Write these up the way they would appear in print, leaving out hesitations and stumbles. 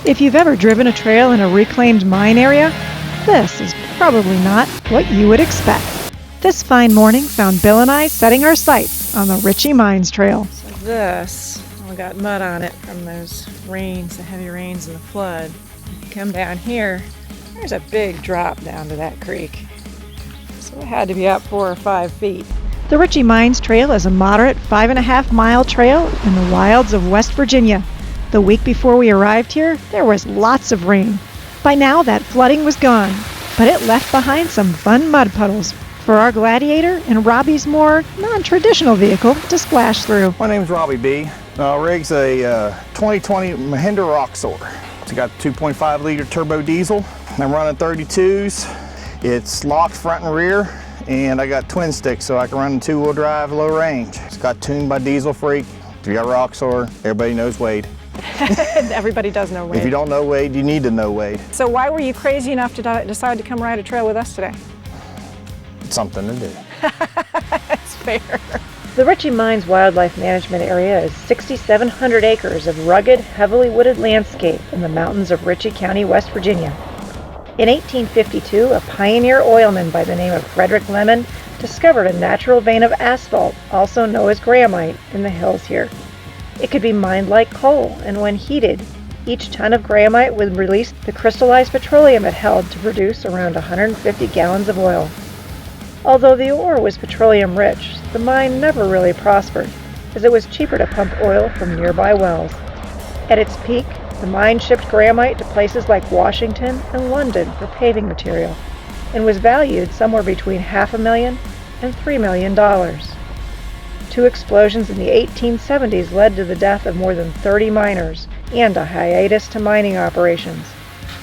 If you've ever driven a trail in a reclaimed mine area, this is probably not what you would expect. This fine morning found Bill and I setting our sights on the Ritchie Mines trail. So this all got mud on it from those rains, the heavy rains and the flood. If you come down here, there's a big drop down to that creek. So it had to be up 4 or 5 feet. The Ritchie Mines trail is a moderate 5.5-mile trail in the wilds of West Virginia. The week before we arrived here, there was lots of rain. By now, that flooding was gone, but it left behind some fun mud puddles for our Gladiator and Robbie's more non-traditional vehicle to splash through. My name's Robbie B. Rig's a 2020 Mahindra Roxor. It's got 2.5 liter turbo diesel. I'm running 32s. It's locked front and rear, and I got twin sticks so I can run in 2-wheel drive, low range. It's got tuned by Diesel Freak. If you got Roxor, everybody knows Wade. Everybody does know Wade. If you don't know Wade, you need to know Wade. So why were you crazy enough to decide to come ride a trail with us today? It's something to do. That's fair. The Ritchie Mines Wildlife Management Area is 6,700 acres of rugged, heavily wooded landscape in the mountains of Ritchie County, West Virginia. In 1852, a pioneer oilman by the name of Frederick Lemon discovered a natural vein of asphalt, also known as graphite, in the hills here. It could be mined like coal, and when heated, each ton of graphite would release the crystallized petroleum it held to produce around 150 gallons of oil. Although the ore was petroleum rich, the mine never really prospered, as it was cheaper to pump oil from nearby wells. At its peak, the mine shipped graphite to places like Washington and London for paving material, and was valued somewhere between $500,000 and $3 million. 2 explosions in the 1870s led to the death of more than 30 miners and a hiatus to mining operations.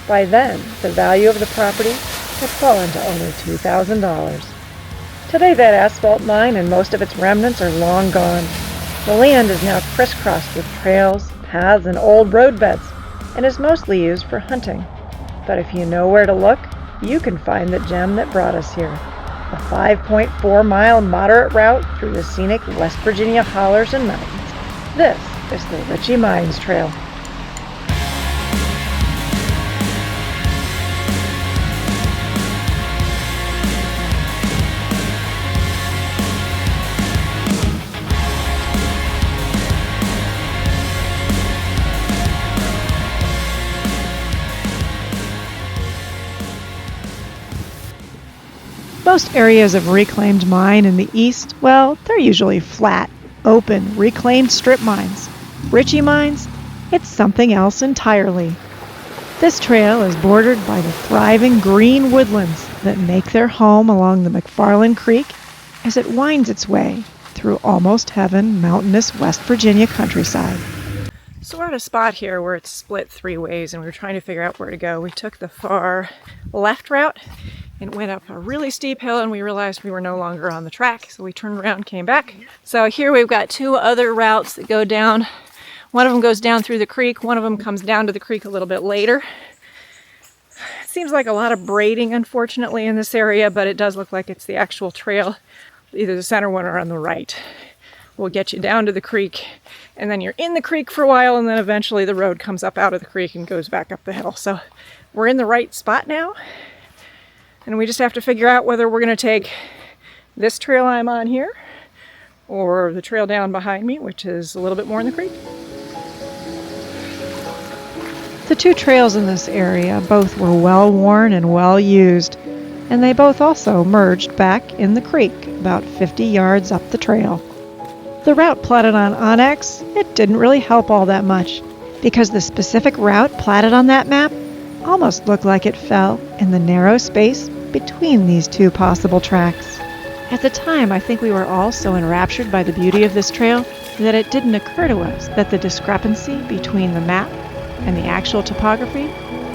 By then, the value of the property had fallen to only $2,000. Today, that asphalt mine and most of its remnants are long gone. The land is now crisscrossed with trails, paths, and old roadbeds, and is mostly used for hunting. But if you know where to look, you can find the gem that brought us here. A 5.4-mile moderate route through the scenic West Virginia hollers and mountains. This is the Ritchie Mines Trail. Most areas of reclaimed mine in the east, well, they're usually flat, open, reclaimed strip mines. Ritchie Mines, it's something else entirely. This trail is bordered by the thriving green woodlands that make their home along the McFarland Creek as it winds its way through almost heaven mountainous West Virginia countryside. So we're at a spot here where it's split 3 ways, and we were trying to figure out where to go. We took the far left route and went up a really steep hill, and we realized we were no longer on the track, so we turned around, came back. So here we've got 2 other routes that go down. One of them goes down through the creek, one of them comes down to the creek a little bit later. It seems like a lot of braiding, unfortunately, in this area, but it does look like it's the actual trail, either the center one or on the right. We'll get you down to the creek, and then you're in the creek for a while, and then eventually the road comes up out of the creek and goes back up the hill. So we're in the right spot now, and we just have to figure out whether we're going to take this trail I'm on here or the trail down behind me, which is a little bit more in the creek. The 2 trails in this area both were well worn and well used, and they both also merged back in the creek about 50 yards up the trail. The route plotted on Onyx, it didn't really help all that much, because the specific route plotted on that map almost looked like it fell in the narrow space between these 2 possible tracks. At the time, I think we were all so enraptured by the beauty of this trail that it didn't occur to us that the discrepancy between the map and the actual topography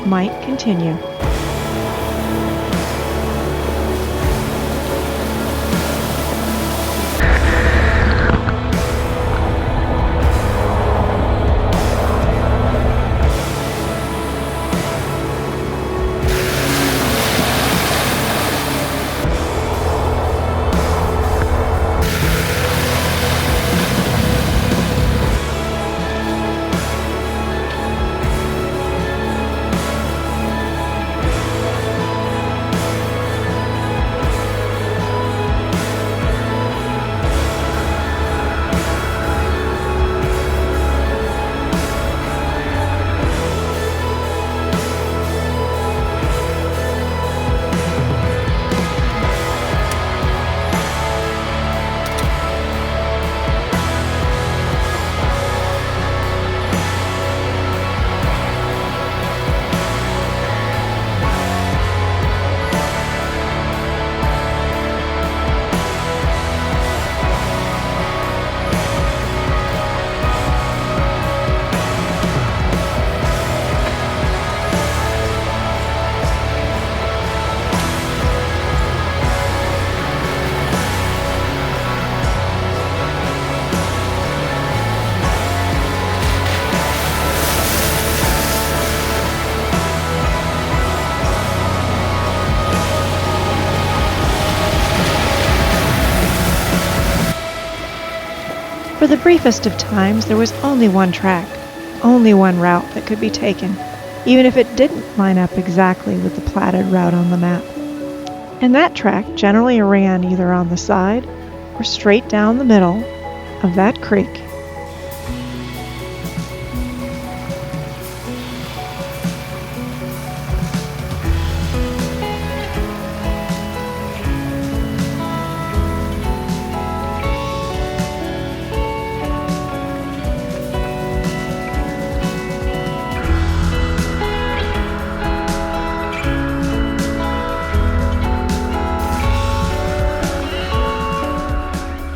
might continue. For the briefest of times, there was only one track, only one route that could be taken, even if it didn't line up exactly with the platted route on the map. And that track generally ran either on the side or straight down the middle of that creek.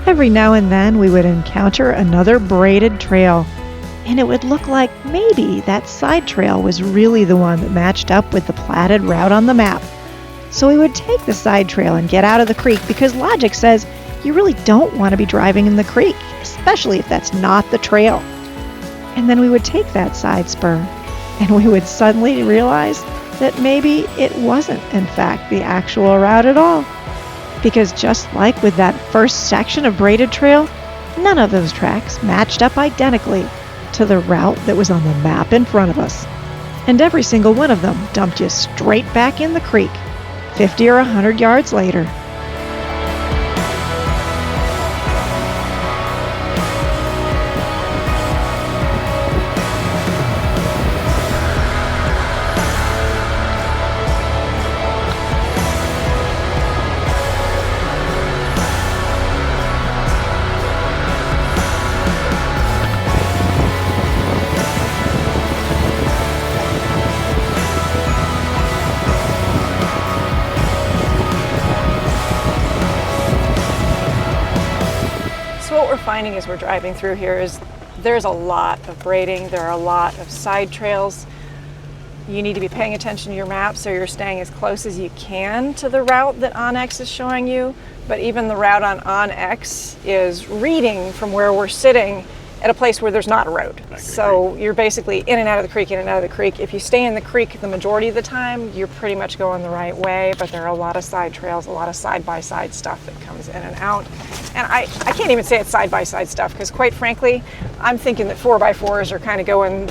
Every now and then we would encounter another braided trail, and it would look like maybe that side trail was really the one that matched up with the platted route on the map. So we would take the side trail and get out of the creek, because logic says you really don't want to be driving in the creek, especially if that's not the trail. And then we would take that side spur, and we would suddenly realize that maybe it wasn't, in fact, the actual route at all. Because just like with that first section of braided trail, none of those tracks matched up identically to the route that was on the map in front of us. And every single one of them dumped you straight back in the creek, 50 or 100 yards later. What we're finding as we're driving through here is there's a lot of braiding, there are a lot of side trails. You need to be paying attention to your map, so you're staying as close as you can to the route that OnX is showing you, but even the route on OnX is reading from where we're sitting at a place where there's not a road. So you're basically in and out of the creek, in and out of the creek. If you stay in the creek the majority of the time, you're pretty much going the right way, but there are a lot of side trails, a lot of side-by-side stuff that comes in and out. And I can't even say it's side-by-side stuff, because quite frankly, I'm thinking that 4x4s are kind of going,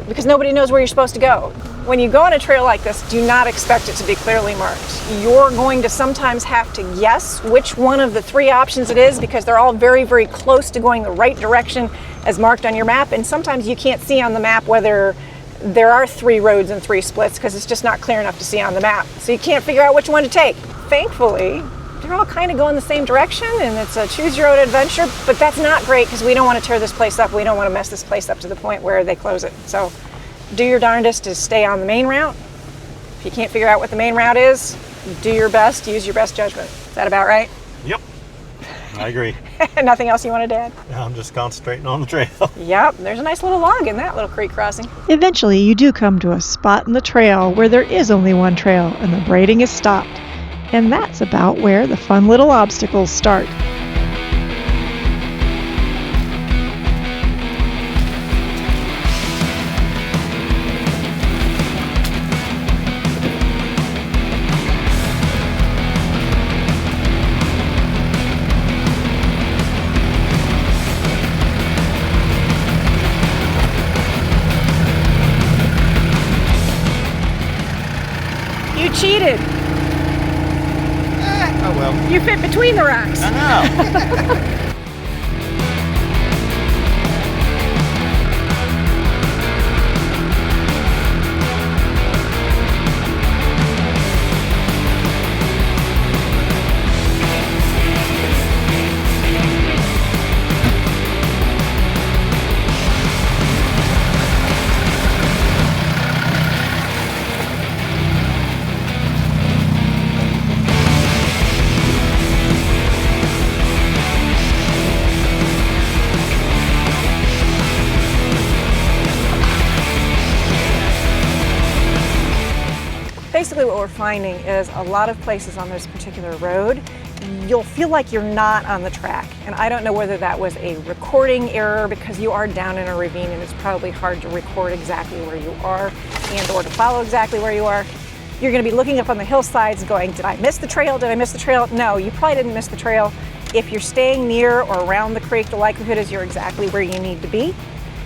because nobody knows where you're supposed to go. When you go on a trail like this, do not expect it to be clearly marked. You're going to sometimes have to guess which one of the three options it is, because they're all very, very close to going the right direction as marked on your map, and sometimes you can't see on the map whether there are 3 roads and 3 splits, because it's just not clear enough to see on the map. So you can't figure out which one to take. Thankfully, they're all kind of going the same direction, and it's a choose your own adventure, but that's not great, because we don't want to tear this place up. We don't want to mess this place up to the point where they close it. So do your darndest to stay on the main route. If you can't figure out what the main route is, do your best, use your best judgment. Is that about right? Yep, I agree. Nothing else you wanted to add? I'm just concentrating on the trail. Yep, there's a nice little log in that little creek crossing. Eventually, you do come to a spot in the trail where there is only one trail and the braiding is stopped. And that's about where the fun little obstacles start. You cheated. Oh well. You fit between the rocks. I know. Basically what we're finding is a lot of places on this particular road, you'll feel like you're not on the track. And I don't know whether that was a recording error, because you are down in a ravine and it's probably hard to record exactly where you are and or to follow exactly where you are. You're going to be looking up on the hillsides going, did I miss the trail? Did I miss the trail? No, you probably didn't miss the trail. If you're staying near or around the creek, the likelihood is you're exactly where you need to be.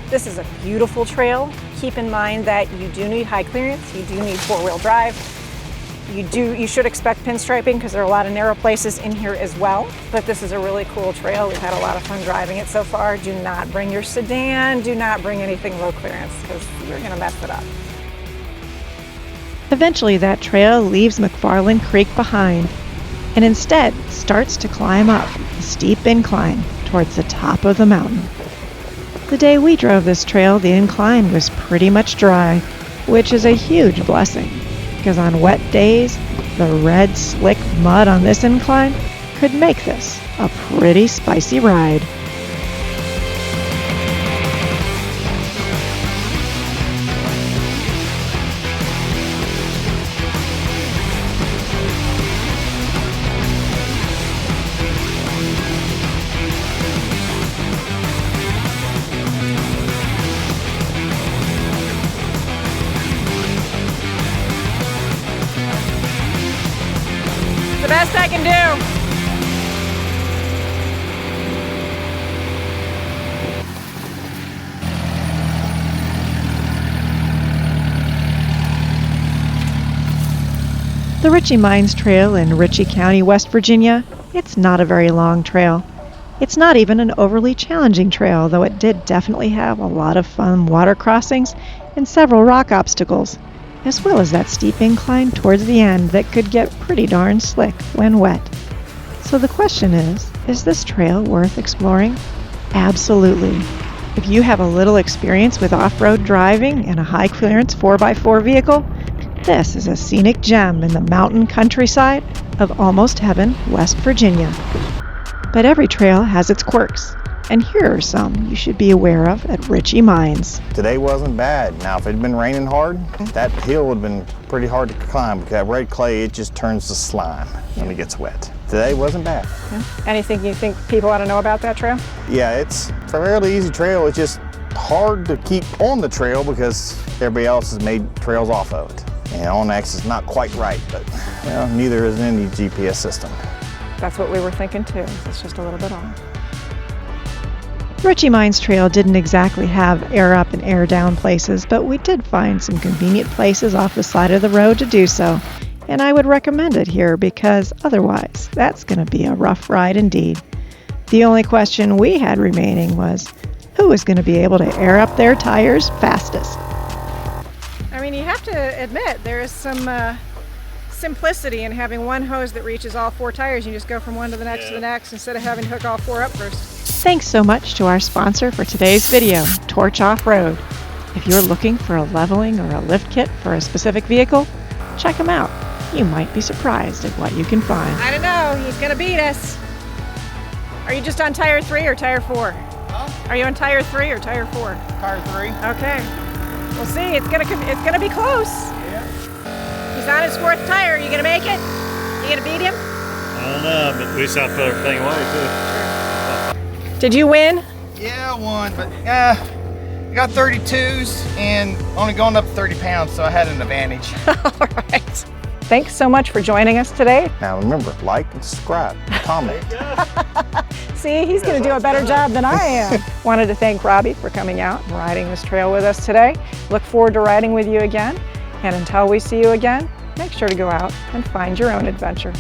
This is a beautiful trail. Keep in mind that you do need high clearance, you do need four-wheel drive. You should expect pinstriping because there are a lot of narrow places in here as well. But this is a really cool trail. We've had a lot of fun driving it so far. Do not bring your sedan, do not bring anything low clearance because you're gonna mess it up. Eventually that trail leaves McFarland Creek behind and instead starts to climb up a steep incline towards the top of the mountain. The day we drove this trail, the incline was pretty much dry, which is a huge blessing, because on wet days, the red, slick mud on this incline could make this a pretty spicy ride. The best I can do. The Ritchie Mines Trail in Ritchie County, West Virginia, it's not a very long trail. It's not even an overly challenging trail, though it did definitely have a lot of fun water crossings and several rock obstacles, as well as that steep incline towards the end that could get pretty darn slick when wet. So the question is this trail worth exploring? Absolutely. If you have a little experience with off-road driving and a high-clearance 4x4 vehicle, this is a scenic gem in the mountain countryside of Almost Heaven, West Virginia. But every trail has its quirks, and here are some you should be aware of at Ritchie Mines. Today wasn't bad. Now, if it had been raining hard, that hill would have been pretty hard to climb because that red clay, it just turns to slime when it gets wet. Today wasn't bad. Yeah. Anything you think people ought to know about that trail? Yeah, it's a fairly easy trail. It's just hard to keep on the trail because everybody else has made trails off of it. And OnX is not quite right, but well, neither is any GPS system. That's what we were thinking too. It's just a little bit off. Ritchie Mines Trail didn't exactly have air up and air down places, but we did find some convenient places off the side of the road to do so. And I would recommend it here because otherwise, that's going to be a rough ride indeed. The only question we had remaining was, who was going to be able to air up their tires fastest? I mean, you have to admit there is some simplicity in having one hose that reaches all four tires. You just go from one to the next to the next instead of having to hook all four up first. Thanks so much to our sponsor for today's video, Torch Offroad. If you're looking for a leveling or a lift kit for a specific vehicle, check them out. You might be surprised at what you can find. I don't know, he's gonna beat us. Are you just on tire 3 or tire 4? Huh? Are you on tire 3 or tire 4? Tire 3. Okay. We'll see, it's gonna be close. Yeah. He's on his 4th tire, you gonna make it? You gonna beat him? I don't know, but we just have to put everything away too. Did you win? Yeah, I won, but I got 32s and only going up 30 pounds, so I had an advantage. All right. Thanks so much for joining us today. Now remember, like and subscribe, comment. See, he's going to do a better job than I am. Wanted to thank Robbie for coming out and riding this trail with us today. Look forward to riding with you again. And until we see you again, make sure to go out and find your own adventure.